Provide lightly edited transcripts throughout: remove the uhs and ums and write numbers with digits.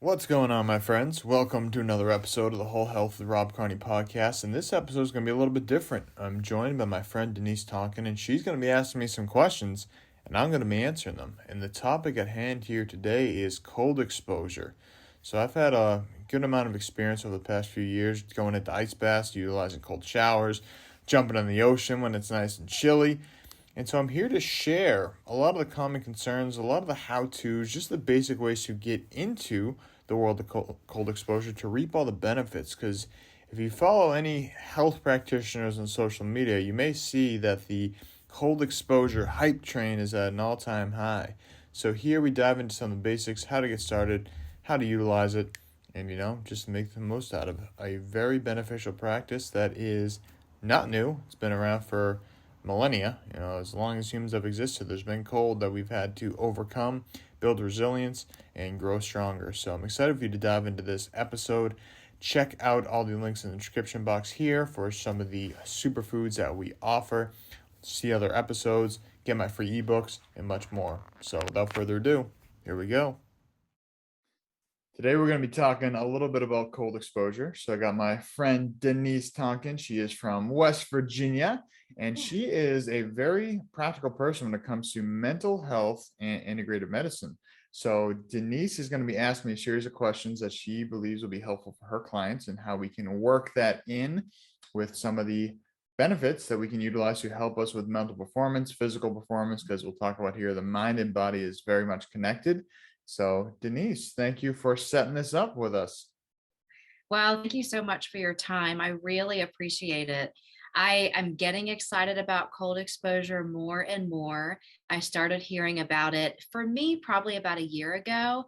What's going on, my friends? Welcome to another episode of the Whole Health with Rob Carney podcast. And this episode is going to be a little bit different. I'm joined by my friend Denise Tonkin, and she's going to be asking me some questions, and I'm going to be answering them. And the topic at hand here today is cold exposure. So I've had a good amount of experience over the past few years going into ice baths, utilizing cold showers, jumping in the ocean when it's nice and chilly. And so I'm here to share a lot of the common concerns, a lot of the how-tos, just the basic ways to get into the world of cold exposure to reap all the benefits. Because if you follow any health practitioners on social media, you may see that the cold exposure hype train is at an all-time high. So here we dive into some of the basics, how to get started, how to utilize it, and just make the most out of a very beneficial practice that is not new. It's been around for millennia. As long as humans have existed, there's been cold that we've had to overcome, build resilience, and grow stronger. So I'm excited for you to dive into this episode. Check out all the links in the description box here for some of the superfoods that we offer. See other episodes, get my free ebooks, and much more. So without further ado, here we go. Today we're going to be talking a little bit about cold exposure. So I got my friend Denise Tonkin. She is from West Virginia, and she is a very practical person when it comes to mental health and integrative medicine. So Denise is going to be asking me a series of questions that she believes will be helpful for her clients and how we can work that in with some of the benefits that we can utilize to help us with mental performance, physical performance, because we'll talk about here the mind and body is very much connected. So, Denise, thank you for setting this up with us. Well, thank you so much for your time. I really appreciate it. I am getting excited about cold exposure more and more. I started hearing about it for me probably about a year ago,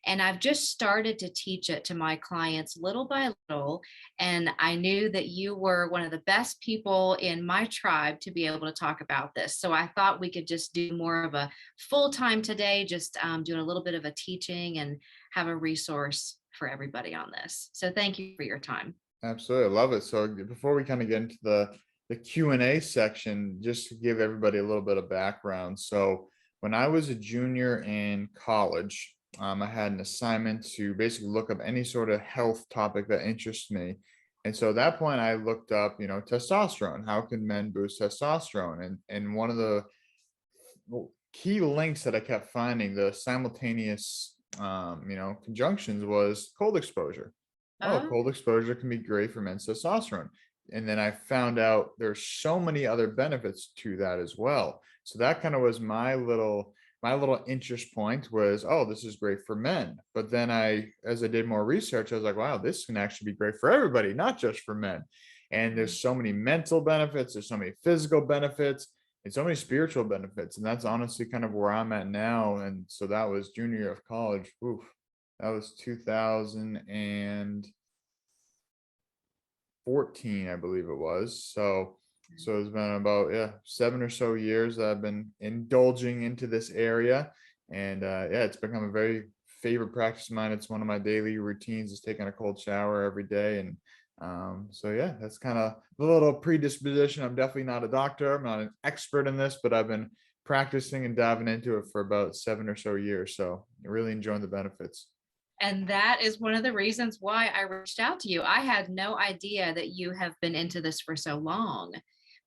and I've just started to teach it to my clients little by little. And I knew that you were one of the best people in my tribe to be able to talk about this. So I thought we could just do more of a full time today, just doing a little bit of a teaching and have a resource for everybody on this. So thank you for your time. Absolutely, I love it. So, before we kind of get into the Q&A section, just to give everybody a little bit of background. So, when I was a junior in college, I had an assignment to basically look up any sort of health topic that interests me. And so at that point, I looked up, testosterone. How can men boost testosterone? And one of the key links that I kept finding, the simultaneous, conjunctions was cold exposure. Oh, Oh, cold exposure can be great for men's testosterone. And then I found out there's so many other benefits to that as well. So that kind of was my little interest point was, oh, this is great for men. But then as I did more research, I was like, wow, this can actually be great for everybody, not just for men. And there's so many mental benefits, there's so many physical benefits, and so many spiritual benefits. And that's honestly kind of where I'm at now. And so that was junior year of college. Oof, that was 2014, I believe it was. So it's been about 7 or so years that I've been indulging into this area. And it's become a very favorite practice of mine. It's one of my daily routines is taking a cold shower every day. And that's kind of a little predisposition. I'm definitely not a doctor. I'm not an expert in this, but I've been practicing and diving into it for about 7 or so years. So really enjoying the benefits. and that is one of the reasons why I reached out to you. I had no idea that you have been into this for so long,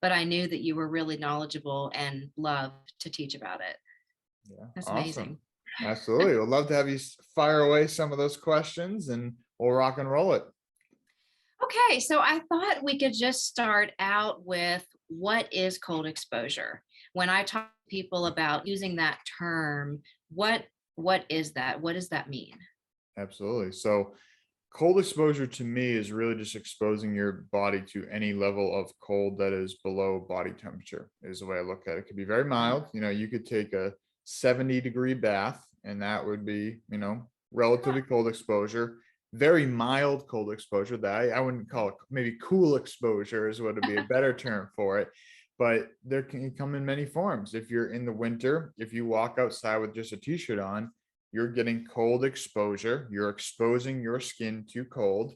but I knew that you were really knowledgeable and love to teach about it. Yeah, That's awesome. amazing. Absolutely. I'd love to have you fire away some of those questions and we'll rock and roll it. Okay, so I thought we could just start out with what is cold exposure? When I talk to people about using that term, what is that? What does that mean? Absolutely. So, cold exposure to me is really just exposing your body to any level of cold that is below body temperature, is the way I look at it. It could be very mild. You could take a 70-degree bath, and that would be, relatively cold exposure. Very mild cold exposure that I wouldn't call it, maybe cool exposure is what would be a better term for it. But there can come in many forms. If you're in the winter, if you walk outside with just a t-shirt on, you're getting cold exposure. You're exposing your skin to cold.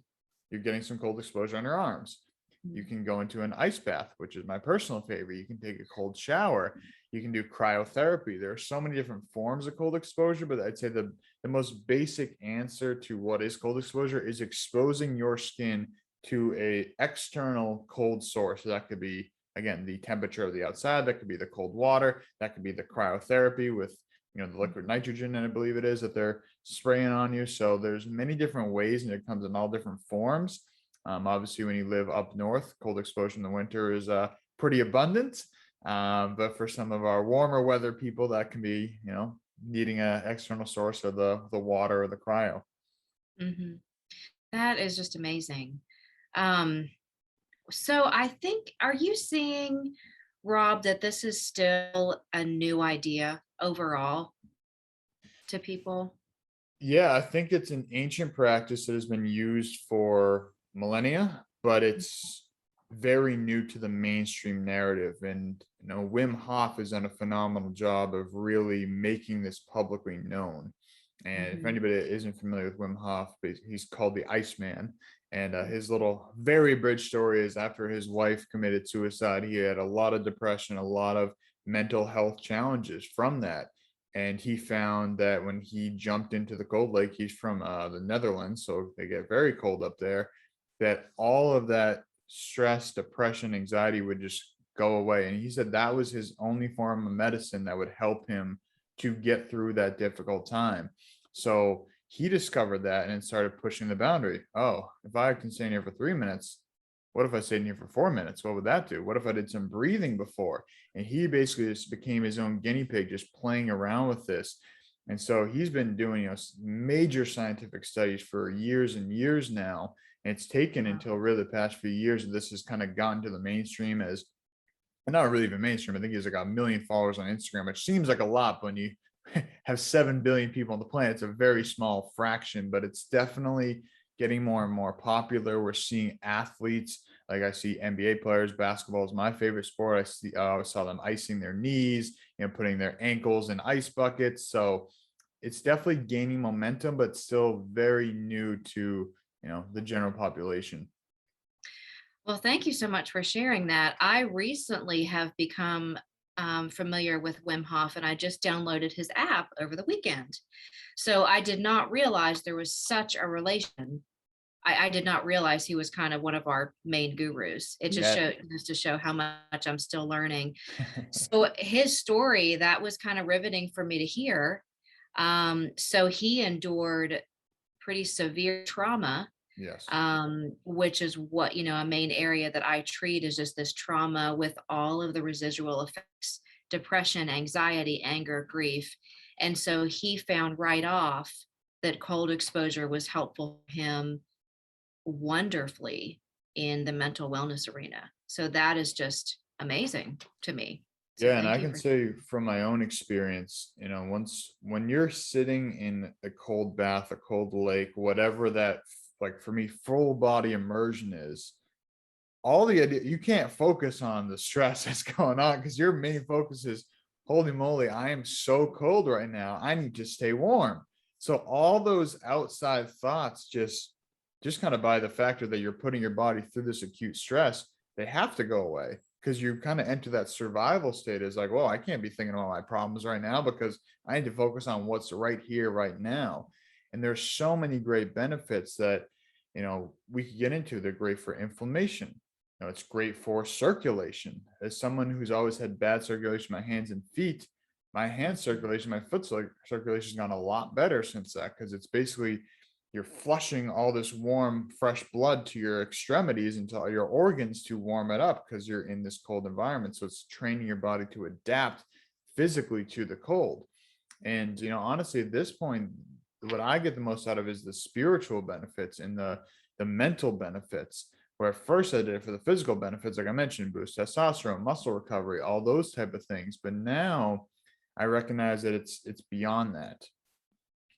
You're getting some cold exposure on your arms. You can go into an ice bath, which is my personal favorite. You can take a cold shower. You can do cryotherapy. There are so many different forms of cold exposure, but I'd say the the most basic answer to what is cold exposure is exposing your skin to a external cold source. So that could be, again, the temperature of the outside, that could be the cold water, that could be the cryotherapy with, the liquid nitrogen, and I believe it is, that they're spraying on you. So there's many different ways, and it comes in all different forms. Obviously, when you live up north, cold exposure in the winter is pretty abundant. But for some of our warmer weather people, that can be, needing an external source of the water or the cryo. Hmm. That is just amazing. Um, so I think, are you seeing, Rob, that this is still a new idea overall to people? Yeah, I think it's an ancient practice that has been used for millennia, but it's very new to the mainstream narrative. And Wim Hof has done a phenomenal job of really making this publicly known. And if Hmm. anybody isn't familiar with Wim Hof, he's called the Iceman. And his little very bridge story is after his wife committed suicide, he had a lot of depression, a lot of mental health challenges from that. And he found that when he jumped into the cold lake, he's from the Netherlands, so they get very cold up there, that all of that stress, depression, anxiety would just go away. And he said that was his only form of medicine that would help him to get through that difficult time. So he discovered that and started pushing the boundary. Oh, if I can stay in here for 3 minutes, what if I stayed in here for 4 minutes? What would that do? What if I did some breathing before? And he basically just became his own guinea pig, just playing around with this. And so he's been doing major scientific studies for years and years now. And it's taken Wow. until really the past few years that this has kind of gotten to the mainstream as, and not really even mainstream. I think he's like 1 million followers on Instagram, which seems like a lot, but when you have 7 billion people on the planet, it's a very small fraction, but it's definitely getting more and more popular. We're seeing athletes, like I see NBA players. Basketball is my favorite sport. I saw them icing their knees, putting their ankles in ice buckets. So it's definitely gaining momentum, but still very new to the general population. Well, thank you so much for sharing that. I recently have become familiar with Wim Hof, and I just downloaded his app over the weekend. So I did not realize there was such a relation. I did not realize he was kind of one of our main gurus. It just Yeah. showed just to show how much I'm still learning. So his story, that was kind of riveting for me to hear. So he endured pretty severe trauma, Yes. which is what, a main area that I treat is just this trauma with all of the residual effects: depression, anxiety, anger, grief. And so he found right off that cold exposure was helpful for him wonderfully in the mental wellness arena. So that is just amazing to me. So Yeah, and thank I you can for. say from my own experience, once when you're sitting in a cold bath, a cold lake, whatever that, like for me, full body immersion is, all the idea, you can't focus on the stress that's going on because your main focus is, holy moly, I am so cold right now. I need to stay warm. So all those outside thoughts just kind of by the factor that you're putting your body through this acute stress, they have to go away because you kind of enter that survival state as like, well, I can't be thinking about my problems right now because I need to focus on what's right here, right now. And there's so many great benefits that, we could get into. They're great for inflammation. It's great for circulation. As someone who's always had bad circulation in my hands and feet, my hand Mhm. circulation, my foot circulation has gone a lot better since that because it's basically you're flushing all this warm, fresh blood to your extremities and to all your organs to warm it up because you're in this cold environment. So it's training your body to adapt physically to the cold. And honestly, at this point, what I get the most out of is the spiritual benefits and the mental benefits. Where at first I did it for the physical benefits, like I mentioned, boost testosterone, muscle recovery, all those type of things. But now I recognize that it's beyond that.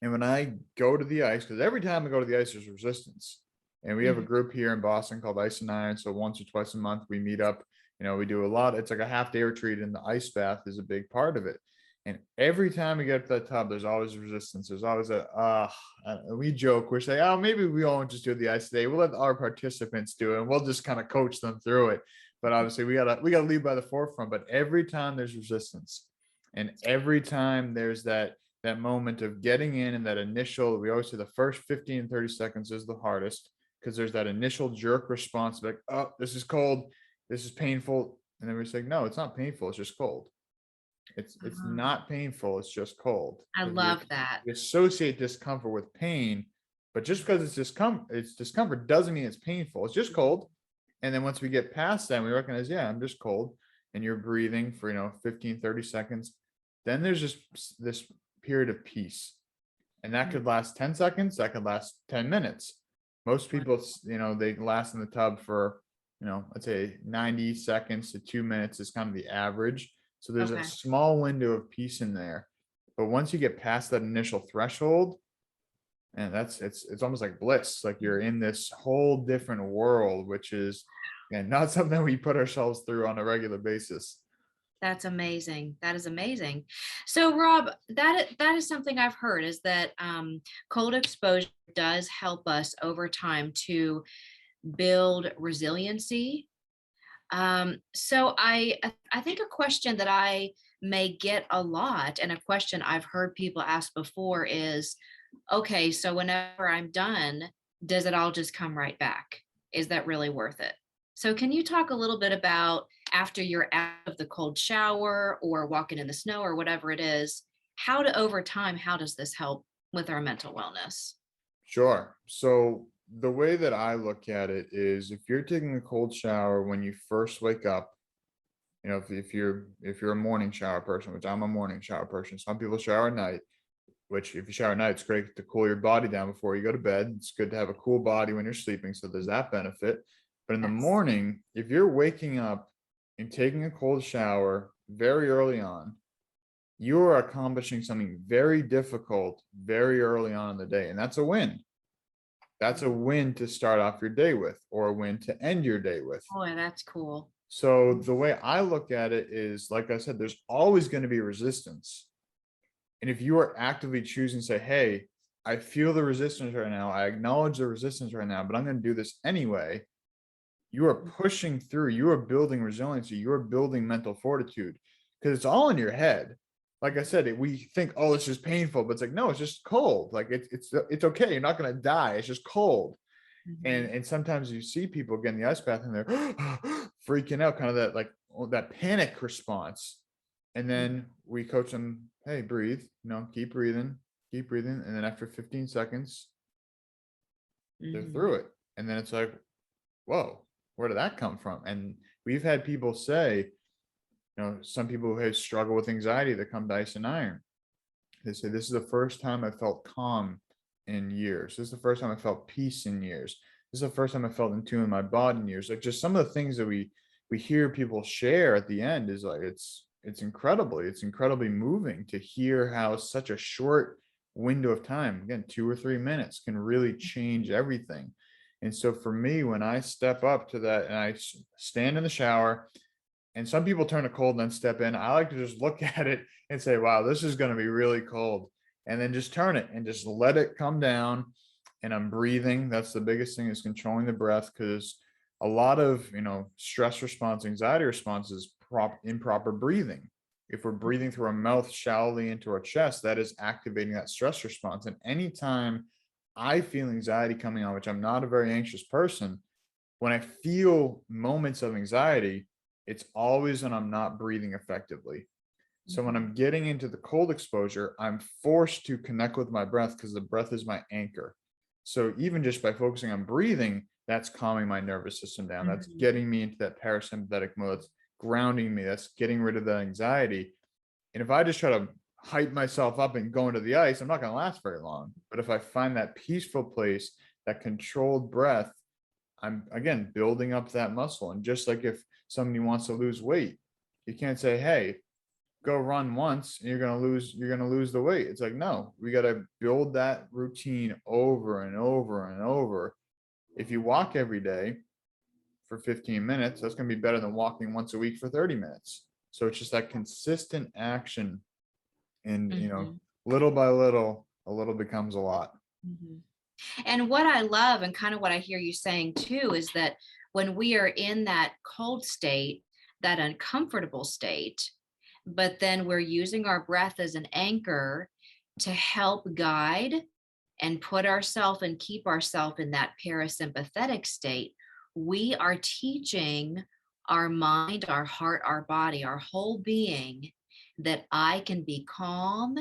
And when I go to the ice, because every time I go to the ice, there's resistance. And we have a Mhm. group here in Boston called Ice and Iron. So once or twice a month, we meet up. We do a lot. It's like a half day retreat, and the ice bath is a big part of it. And every time we get to that tub, there's always resistance. There's always we joke, we're saying, oh, maybe we won't just do the ice today. We'll let our participants do it, and we'll just kind of coach them through it. But obviously, we gotta lead by the forefront. But every time there's resistance, and every time there's that that moment of getting in and that initial, we always say the first 15 and 30 seconds is the hardest because there's that initial jerk response like, oh, this is cold, this is painful. And then we're like, no, it's not painful, it's just cold. It's Oh, not painful, it's just cold. I Because love that. we associate discomfort with pain, but just because it's discomfort doesn't mean it's painful. It's just cold. And then once we get past that, we recognize, yeah, I'm just cold. And you're breathing for 15, 30 seconds. Then there's just this period of peace. And that Mm, could last 10 seconds, that could last 10 minutes. Most wow. people, they last in the tub for, let's say 90 seconds to 2 minutes is kind of the average. So there's a Okay. small window of peace in there. But once you get past that initial threshold, and it's almost like bliss. Like you're in this whole different world, which is and not something we put ourselves through on a regular basis. That's amazing. That is amazing. So, Rob, that is something I've heard is that cold exposure does help us over time to build resiliency. So I think a question that I may get a lot, and a question I've heard people ask before is, okay, so whenever I'm done, does it all just come right back? Is that really worth it? So can you talk a little bit about after you're out of the cold shower or walking in the snow or whatever it is, how to over time, how does this help with our mental wellness? Sure. So the way that I look at it is if you're taking a cold shower when you first wake up, if you're a morning shower person, which I'm a morning shower person, some people shower at night, which if you shower at night, it's great to cool your body down before you go to bed. It's good to have a cool body when you're sleeping. So there's that benefit. But in the Yes. morning, if you're waking up and taking a cold shower very early on, you are accomplishing something very difficult very early on in the day. And that's a win. That's a win to start off your day with, or a win to end your day with. Boy, that's cool. So the way I look at it is, like I said, there's always going to be resistance. And if you are actively choosing to say, hey, I feel the resistance right now, I acknowledge the resistance right now, but I'm going to do this anyway, you are pushing through, you are building resiliency, you are building mental fortitude because it's all in your head. Like I said, we think, oh, it's just painful, but it's like, no, it's just cold. Like it's okay. You're not going to die. It's just cold. And Mhm. and sometimes you see people get in the ice bath and they're freaking out, kind of that like that panic response. And then we coach them, hey, breathe, keep breathing. And then after 15 seconds, they're Mhm. through it. And then it's like, whoa, where did that come from? And we've had people say, some people who have struggled with anxiety that come to Ice and Iron. They say, this is the first time I felt calm in years. This is the first time I felt peace in years. This is the first time I felt in tune with my body in years. Like just some of the things that we hear people share at the end is like it's incredibly moving to hear how such a short window of time, again, 2 or 3 minutes, can really change everything. And so for me, when I step up to that and I stand in the shower, and some people turn it cold and then step in. I like to just look at it and say, wow, this is going to be really cold. And then just turn it and just let it come down. And I'm breathing. That's the biggest thing, is controlling the breath, because a lot of, stress response, anxiety response is improper breathing. If we're breathing through our mouth shallowly into our chest, that is activating that stress response. And anytime I feel anxiety coming on, which I'm not a very anxious person, when I feel moments of anxiety, it's always when I'm not breathing effectively. So when Mhm. I'm getting into the cold exposure, I'm forced to connect with my breath because the breath is my anchor. So even just by focusing on breathing, that's calming my nervous system down. That's Mhm. getting me into that parasympathetic mode. That's grounding me. That's getting rid of that anxiety. And if I just try to hype myself up and go into the ice, I'm not going to last very long. But if I find that peaceful place, that controlled breath, I'm again building up that muscle. And just like if somebody wants to lose weight, you can't say, hey, go run once and you're gonna lose the weight. It's like, no, we gotta build that routine over and over and over. If you walk every day for 15 minutes, that's gonna be better than walking once a week for 30 minutes. So it's just that consistent action, and Mhm. little by little, a little becomes a lot. Mhm. And what I love, and kind of what I hear you saying too, is that when we are in that cold state, that uncomfortable state, but then we're using our breath as an anchor, to help guide and put ourselves and keep ourselves in that parasympathetic state, we are teaching our mind, our heart, our body, our whole being that I can be calm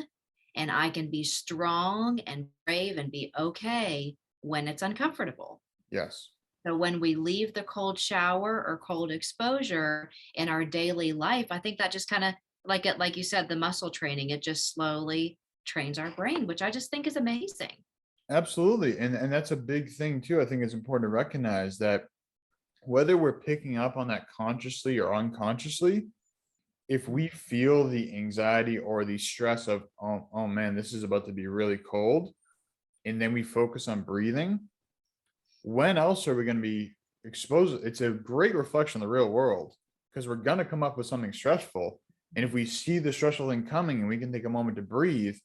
and I can be strong and brave and be okay when it's uncomfortable. Yes. So when we leave the cold shower or cold exposure in our daily life, I think that just kind of like you said, the muscle training, it just slowly trains our brain, which I just think is amazing. Absolutely. And that's a big thing too. I think it's important to recognize that whether we're picking up on that consciously or unconsciously, if we feel the anxiety or the stress of, oh man, this is about to be really cold, and then we focus on breathing, when else are we going to be exposed? It's a great reflection of the real world because we're going to come up with something stressful. And if we see the stressful thing coming and we can take a moment to breathe,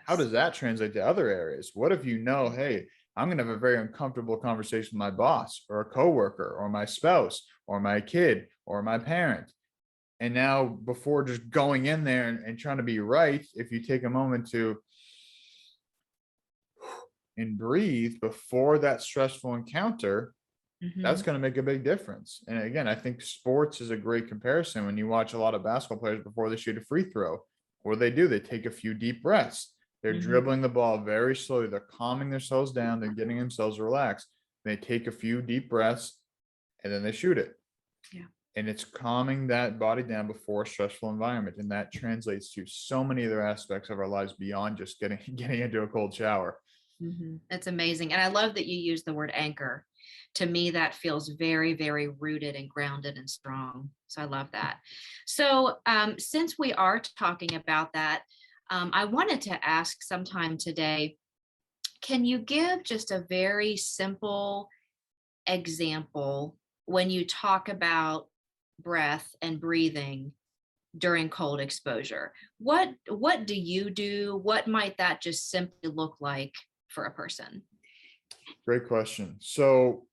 how Yes. does that translate to other areas? What if you know, hey, I'm going to have a very uncomfortable conversation with my boss or a coworker or my spouse or my kid or my parent. And now, before just going in there and trying to be right, if you take a moment to and breathe before that stressful encounter, that's Hmm. going to make a big difference. And again, I think sports is a great comparison. When you watch a lot of basketball players before they shoot a free throw, what do? They take a few deep breaths. They're Hmm. dribbling the ball very slowly. They're calming themselves down. They're getting themselves relaxed. They take a few deep breaths and then they shoot it. Yeah. And it's calming that body down before a stressful environment. And that translates to so many other aspects of our lives beyond just getting into a cold shower. It's amazing. And I love that you use the word anchor. To me, that feels very, very rooted and grounded and strong. So I love that. So, since we are talking about that, I wanted to ask sometime today, can you give just a very simple example when you talk about breath and breathing during cold exposure? What do you do? What might that just simply look like for a person? Great question. So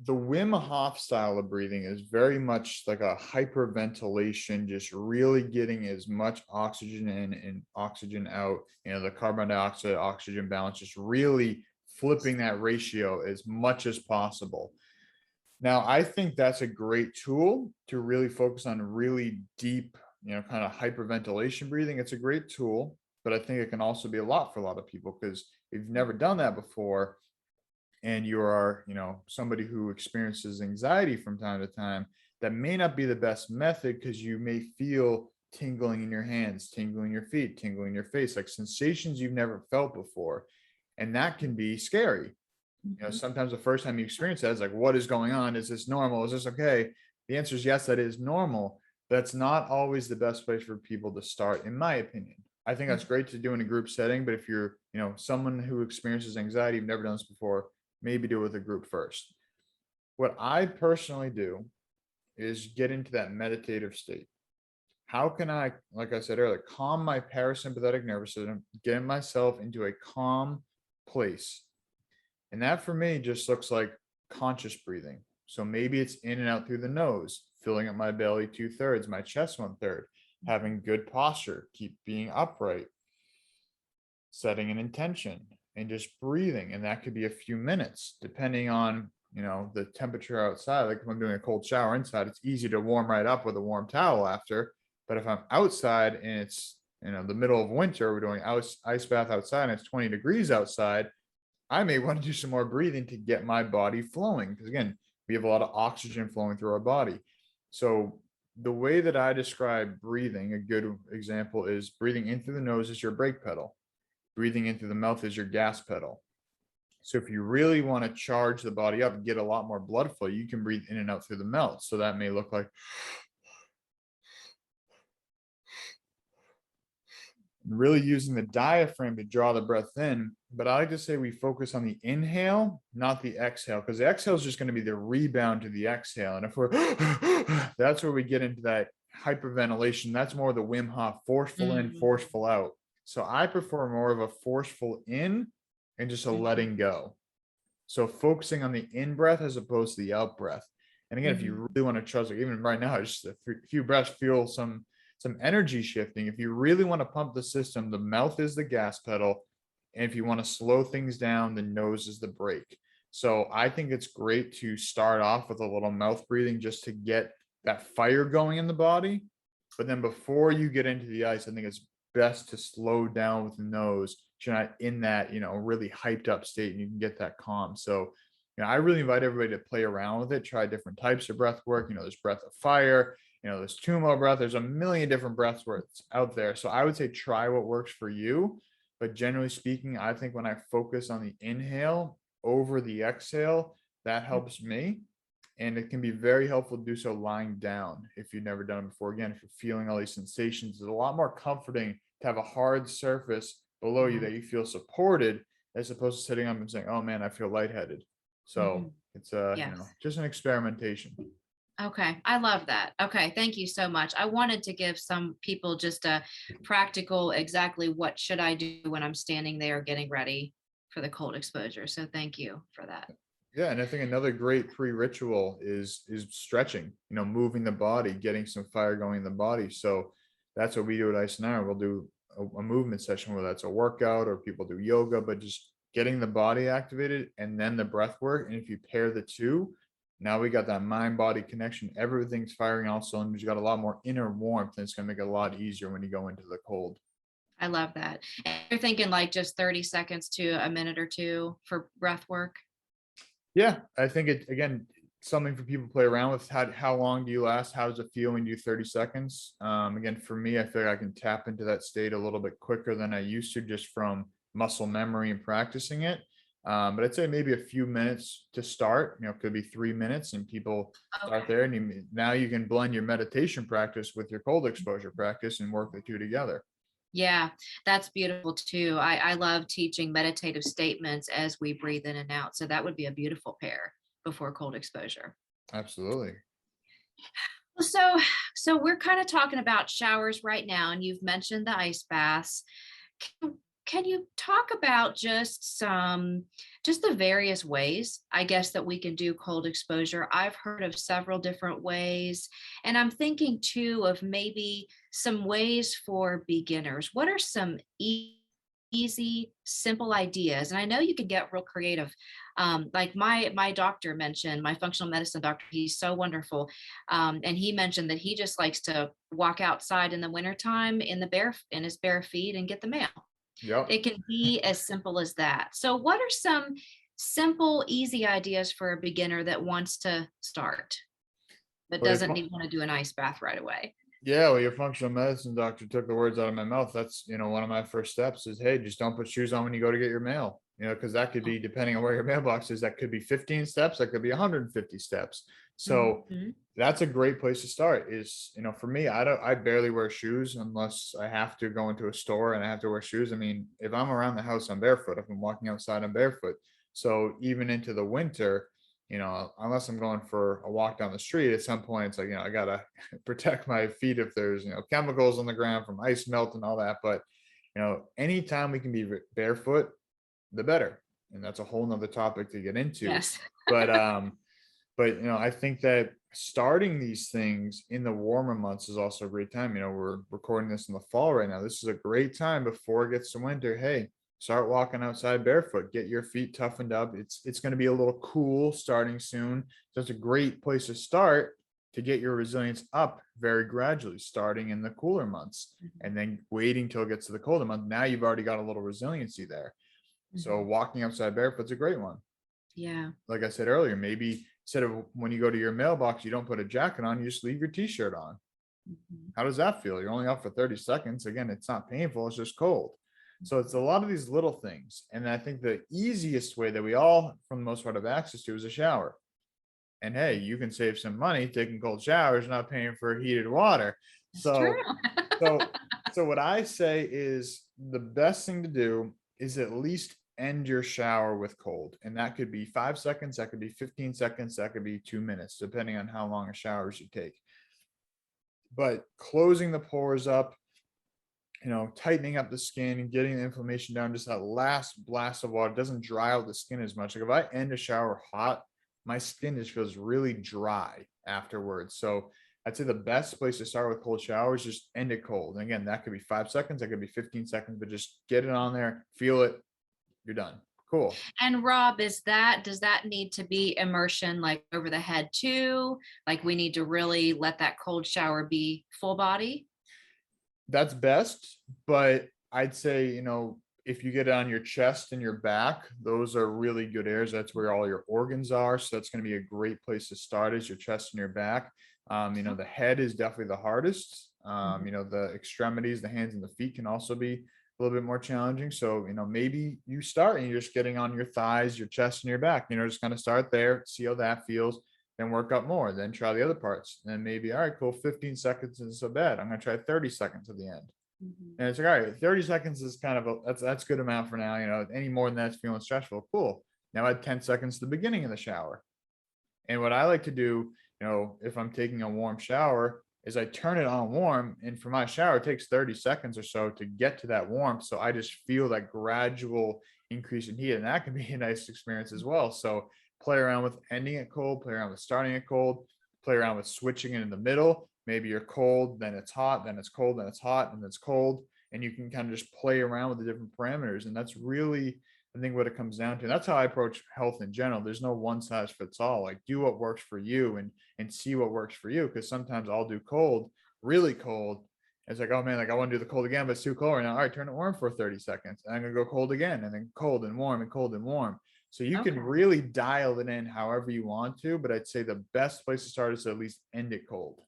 the Wim Hof style of breathing is very much like a hyperventilation, just really getting as much oxygen in and oxygen out, the carbon dioxide oxygen balance, just really flipping that ratio as much as possible. Now, I think that's a great tool to really focus on really deep, kind of hyperventilation breathing. It's a great tool, but I think it can also be a lot for a lot of people because if you've never done that before, and you are, somebody who experiences anxiety from time to time, that may not be the best method because you may feel tingling in your hands, tingling in your feet, tingling in your face, like sensations you've never felt before. And that can be scary. Mhm. Sometimes the first time you experience that, it's like, what is going on? Is this normal? Is this okay? The answer is yes, that is normal. That's not always the best place for people to start, in my opinion. I think that's great to do in a group setting, but if you're, someone who experiences anxiety, you've never done this before, maybe do it with a group first. What I personally do is get into that meditative state. How can I, like I said earlier, calm my parasympathetic nervous system, get myself into a calm place? And that for me just looks like conscious breathing. So maybe it's in and out through the nose, filling up my belly 2/3, my chest 1/3, having good posture, keep being upright, setting an intention and just breathing. And that could be a few minutes, depending on, the temperature outside. Like if I'm doing a cold shower inside, it's easy to warm right up with a warm towel after. But if I'm outside and it's, the middle of winter, we're doing ice bath outside and it's 20 degrees outside, I may want to do some more breathing to get my body flowing. Because again, we have a lot of oxygen flowing through our body. So the way that I describe breathing, a good example is breathing in through the nose is your brake pedal. Breathing in through the mouth is your gas pedal. So if you really want to charge the body up and get a lot more blood flow, you can breathe in and out through the mouth. So that may look like really using the diaphragm to draw the breath in. But I like to say we focus on the inhale, not the exhale, because the exhale is just going to be the rebound to the exhale. And if we're, that's where we get into that hyperventilation. That's more the Wim Hof, forceful in, Mhm. forceful out. So I prefer more of a forceful in and just a Mhm. letting go. So focusing on the in breath as opposed to the out breath. And again, if Mhm. you really want to trust, like even right now, just a few breaths, feel some some energy shifting. If you really want to pump the system, the mouth is the gas pedal. And if you want to slow things down, the nose is the brake. So I think it's great to start off with a little mouth breathing just to get that fire going in the body. But then before you get into the ice, I think it's best to slow down with the nose. So you're not in that, really hyped up state, and you can get that calm. So, I really invite everybody to play around with it, try different types of breath work. There's breath of fire, there's Tumo breath. There's a million different breaths works out there. So I would say try what works for you. But generally speaking, I think when I focus on the inhale over the exhale, that helps me. And it can be very helpful to do so lying down if you've never done it before. Again, if you're feeling all these sensations, it's a lot more comforting to have a hard surface below you that you feel supported, as opposed to sitting up and saying, oh man, I feel lightheaded. Mm-hmm. So it's Yes. just an experimentation. Okay, I love that. Okay, thank you so much. I wanted to give some people just a practical, exactly what should I do when I'm standing there getting ready for the cold exposure. So thank you for that. Yeah, and I think another great pre-ritual is stretching, moving the body, getting some fire going in the body. So that's what we do at Ice and Iron. We'll do a movement session, whether that's a workout or people do yoga, but just getting the body activated and then the breath work. And if you pair the two, now we got that mind-body connection. Everything's firing all cylinders. You got a lot more inner warmth, and it's gonna make it a lot easier when you go into the cold. I love that. And you're thinking like just 30 seconds to a minute or two for breath work? Yeah, I think it again something for people to play around with. How long do you last? How does it feel when you do 30 seconds? Again, for me, I feel like I can tap into that state a little bit quicker than I used to, just from muscle memory and practicing it. But I'd say maybe a few minutes to start. It could be 3 minutes, and people start Okay. there. And now you can blend your meditation practice with your cold exposure practice and work the two together. Yeah, that's beautiful too. I love teaching meditative statements as we breathe in and out. So that would be a beautiful pair before cold exposure. Absolutely. So, so we're kind of talking about showers right now, and you've mentioned the ice baths. Can you talk about just the various ways, I guess, that we can do cold exposure? I've heard of several different ways, and I'm thinking too of maybe some ways for beginners. What are some easy, simple ideas? And I know you can get real creative. Like my doctor mentioned, my functional medicine doctor, he's so wonderful. And he mentioned that he just likes to walk outside in the wintertime in his bare feet and get the mail. Yep. It can be as simple as that. So, what are some simple, easy ideas for a beginner that wants to start, but Well, doesn't need want to do an ice bath right away? Yeah, well, your functional medicine doctor took the words out of my mouth. That's, one of my first steps is, hey, just don't put shoes on when you go to get your mail, because that could be, depending on where your mailbox is, that could be 15 steps, that could be 150 steps. So Mhm. that's a great place to start is, for me, I barely wear shoes unless I have to go into a store and I have to wear shoes. I mean, if I'm around the house, I'm barefoot. If I'm walking outside, I'm barefoot. So even into the winter, unless I'm going for a walk down the street, at some point it's like, I gotta protect my feet if there's, chemicals on the ground from ice melt and all that. But, anytime we can be barefoot, the better. And that's a whole nother topic to get into. Yes. But, I think that starting these things in the warmer months is also a great time. We're recording this in the fall right now. This is a great time before it gets to winter. Hey, start walking outside barefoot, get your feet toughened up. It's going to be a little cool starting soon. So it's a great place to start to get your resilience up very gradually, starting in the cooler months and then waiting till it gets to the colder month. Now you've already got a little resiliency there. So Mhm. walking outside barefoot's a great one. Yeah. Like I said earlier, maybe instead of when you go to your mailbox, you don't put a jacket on, you just leave your t-shirt on. Mhm. How does that feel? You're only out for 30 seconds. Again, it's not painful, it's just cold. So it's a lot of these little things. And I think the easiest way that we all, for the most part, have access to is a shower. And hey, you can save some money taking cold showers, not paying for heated water. That's true. So, so what I say is the best thing to do is at least end your shower with cold. And that could be 5 seconds, that could be 15 seconds, that could be 2 minutes, depending on how long a shower you take. But closing the pores up, tightening up the skin and getting the inflammation down, just that last blast of water doesn't dry out the skin as much. Like if I end a shower hot, my skin just feels really dry afterwards. So I'd say the best place to start with cold shower is just end it cold. And again, that could be 5 seconds, that could be 15 seconds, but just get it on there, feel it, you're done. Cool. And Rob, does that need to be immersion like over the head too? Like we need to really let that cold shower be full body? That's best, but I'd say, if you get it on your chest and your back, those are really good areas. That's where all your organs are. So that's going to be a great place to start is your chest and your back. The head is definitely the hardest. Mhm. The extremities, the hands and the feet can also be a little bit more challenging. So, maybe you start and you're just getting on your thighs, your chest and your back, just kind of start there, see how that feels, then work up more, then try the other parts. Then maybe, all right, cool, 15 seconds isn't so bad. I'm going to try 30 seconds at the end. Mhm. And it's like, all right, 30 seconds is kind of that's good amount for now. Any more than that's feeling stressful. Cool. Now add 10 seconds to the beginning of the shower. And what I like to do, if I'm taking a warm shower, is I turn it on warm. And for my shower, it takes 30 seconds or so to get to that warmth. So I just feel that gradual increase in heat. And that can be a nice experience as well. So play around with ending it cold, play around with starting it cold, play around with switching it in the middle. Maybe you're cold, then it's hot, then it's cold, then it's hot, and then it's cold. And you can kind of just play around with the different parameters. And that's really, I think, what it comes down to. That's how I approach health in general. There's no one size fits all. Like do what works for you and see what works for you. Because sometimes I'll do cold, really cold. It's like, oh man, like I want to do the cold again, but it's too cold right now. All right, turn it warm for 30 seconds. And I'm gonna go cold again, and then cold and warm and cold and warm. So you can Okay. really dial it in however you want to, but I'd say the best place to start is to at least end it cold.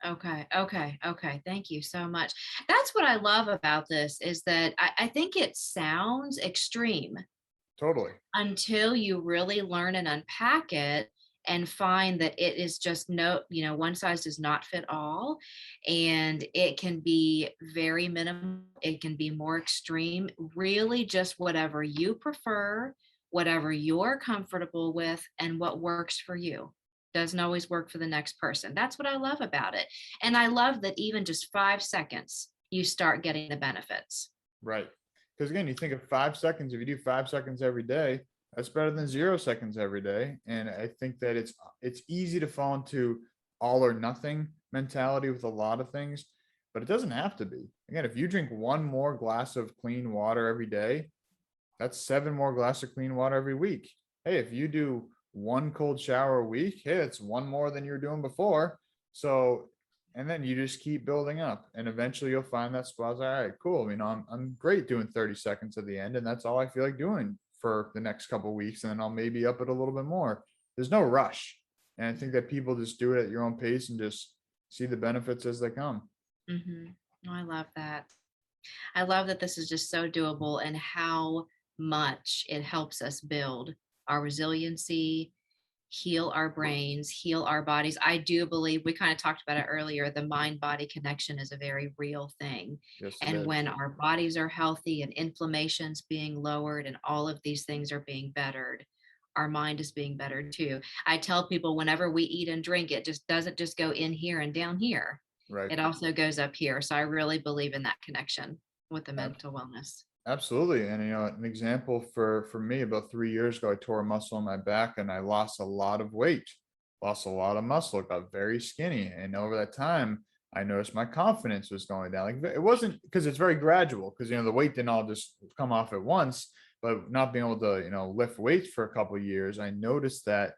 Okay. Okay. Okay. Thank you so much. That's what I love about this is that I think it sounds extreme Totally. until you really learn and unpack it and find that it is just one size does not fit all. And it can be very minimal, it can be more extreme, really just whatever you prefer, whatever you're comfortable with, and what works for you. Doesn't always work for the next person. That's what I love about it. And I love that even just 5 seconds, you start getting the benefits. Right. Because again, you think of 5 seconds, if you do 5 seconds every day, that's better than 0 seconds every day. And I think that it's easy to fall into all or nothing mentality with a lot of things, but it doesn't have to be. Again, if you drink one more glass of clean water every day, that's 7 more glasses of clean water every week. Hey, if you do one cold shower a week, hey, it's one more than you were doing before. So, and then you just keep building up, and eventually you'll find that spot. All right, cool. I'm great doing 30 seconds at the end, and that's all I feel like doing for the next couple of weeks, and then I'll maybe up it a little bit more. There's no rush, and I think that people just do it at your own pace and just see the benefits as they come. Hmm. I love that. I love that this is just so doable and how much it helps us build our resiliency, heal our brains, heal our bodies. I do believe we kind of talked about it earlier. The mind body connection is a very real thing. Yes, it And is. when our bodies are healthy and inflammation's being lowered and all of these things are being bettered, our mind is being bettered too. I tell people whenever we eat and drink, it just doesn't just go in here and down here. Right. It also goes up here. So I really believe in that connection with the mental wellness. Absolutely. And an example for me, about 3 years ago, I tore a muscle in my back and I lost a lot of weight, lost a lot of muscle, got very skinny. And over that time, I noticed my confidence was going down. Like it wasn't because it's very gradual, because the weight didn't all just come off at once, but not being able to, lift weights for a couple of years, I noticed that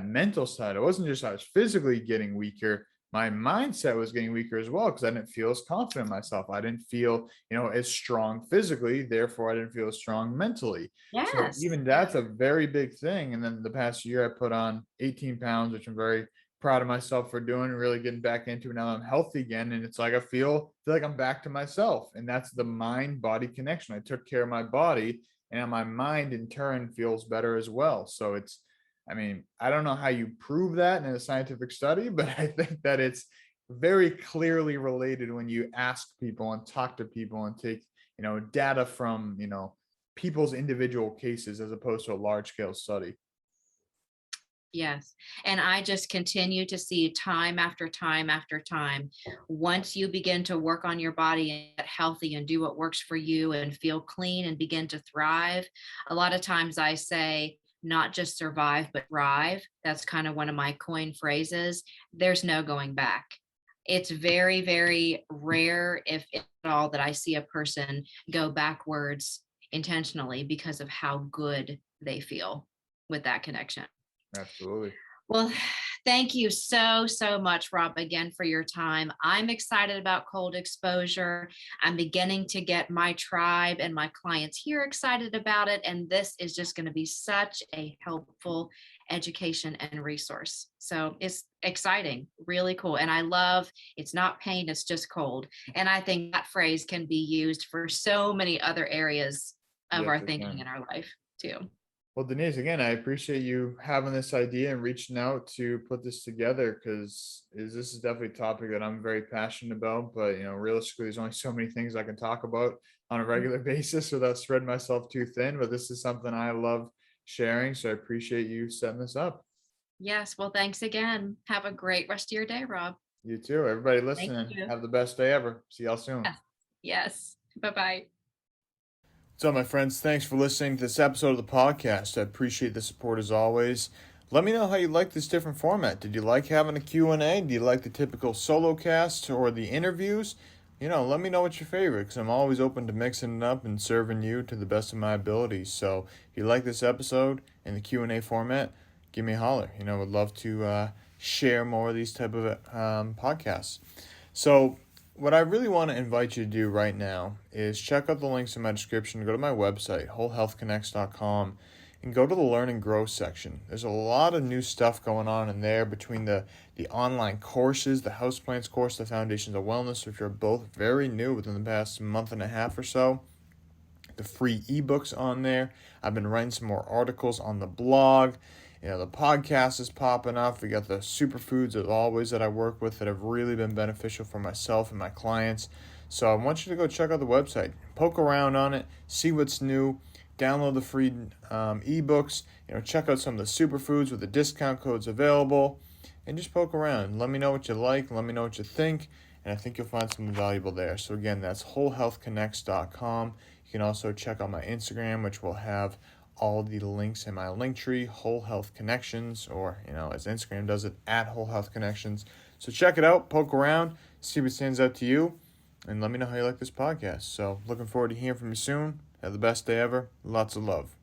mental side, it wasn't just I was physically getting weaker, my mindset was getting weaker as well because I didn't feel as confident in myself. I didn't feel, as strong physically. Therefore, I didn't feel as strong mentally. So Yes. even Yes. that's a very big thing. And then the past year, I put on 18 pounds, which I'm very proud of myself for doing, really getting back into it. Now I'm healthy again. And it's like I feel like I'm back to myself. And that's the mind body connection. I took care of my body, and my mind in turn feels better as well. So I don't know how you prove that in a scientific study, but I think that it's very clearly related when you ask people and talk to people and take, data from, people's individual cases as opposed to a large scale study. Yes. And I just continue to see time after time after time. Once you begin to work on your body and get healthy and do what works for you and feel clean and begin to thrive, a lot of times I say, not just survive, but thrive. That's kind of one of my coin phrases. There's no going back. It's very, very rare, if at all, that I see a person go backwards intentionally because of how good they feel with that connection. Absolutely. Well, thank you so, so much, Rob, again, for your time. I'm excited about cold exposure. I'm beginning to get my tribe and my clients here excited about it. And this is just going to be such a helpful education and resource. So it's exciting, really cool. And I love it's not pain, it's just cold. And I think that phrase can be used for so many other areas of Yes, our it thinking can. in our life, too. Well, Denise, again, I appreciate you having this idea and reaching out to put this together because this is definitely a topic that I'm very passionate about. But realistically, there's only so many things I can talk about on a regular basis without spreading myself too thin. But this is something I love sharing, so I appreciate you setting this up. Yes. Well, thanks again. Have a great rest of your day, Rob. You too, everybody Thank listening. you. Have the best day ever. See y'all soon. Yes. Yes. Bye bye. So, my friends, thanks for listening to this episode of the podcast. I appreciate the support as always. Let me know how you like this different format. Did you like having a Q&A? Do you like the typical solo cast or the interviews? Let me know what's your favorite because I'm always open to mixing it up and serving you to the best of my abilities. So, if you like this episode in the Q&A format, give me a holler. Would love to share more of these type of podcasts. So, what I really want to invite you to do right now is check out the links in my description. Go to my website, wholehealthconnects.com, and go to the Learn and Grow section. There's a lot of new stuff going on in there between the online courses, the Houseplants course, the Foundations of Wellness, which are both very new within the past month and a half or so. The free ebooks on there. I've been writing some more articles on the blog. The podcast is popping off. We got the superfoods, as always, that I work with that have really been beneficial for myself and my clients. So I want you to go check out the website, poke around on it, see what's new, download the free ebooks, check out some of the superfoods with the discount codes available, and just poke around. Let me know what you like, let me know what you think, and I think you'll find something valuable there. So again, that's wholehealthconnects.com. You can also check out my Instagram, which will have all the links in my link tree, Whole Health Connections, or as Instagram does it, at Whole Health Connections. So check it out, poke around, see what stands out to you, and let me know how you like this podcast. So looking forward to hearing from you soon. Have the best day ever. Lots of love.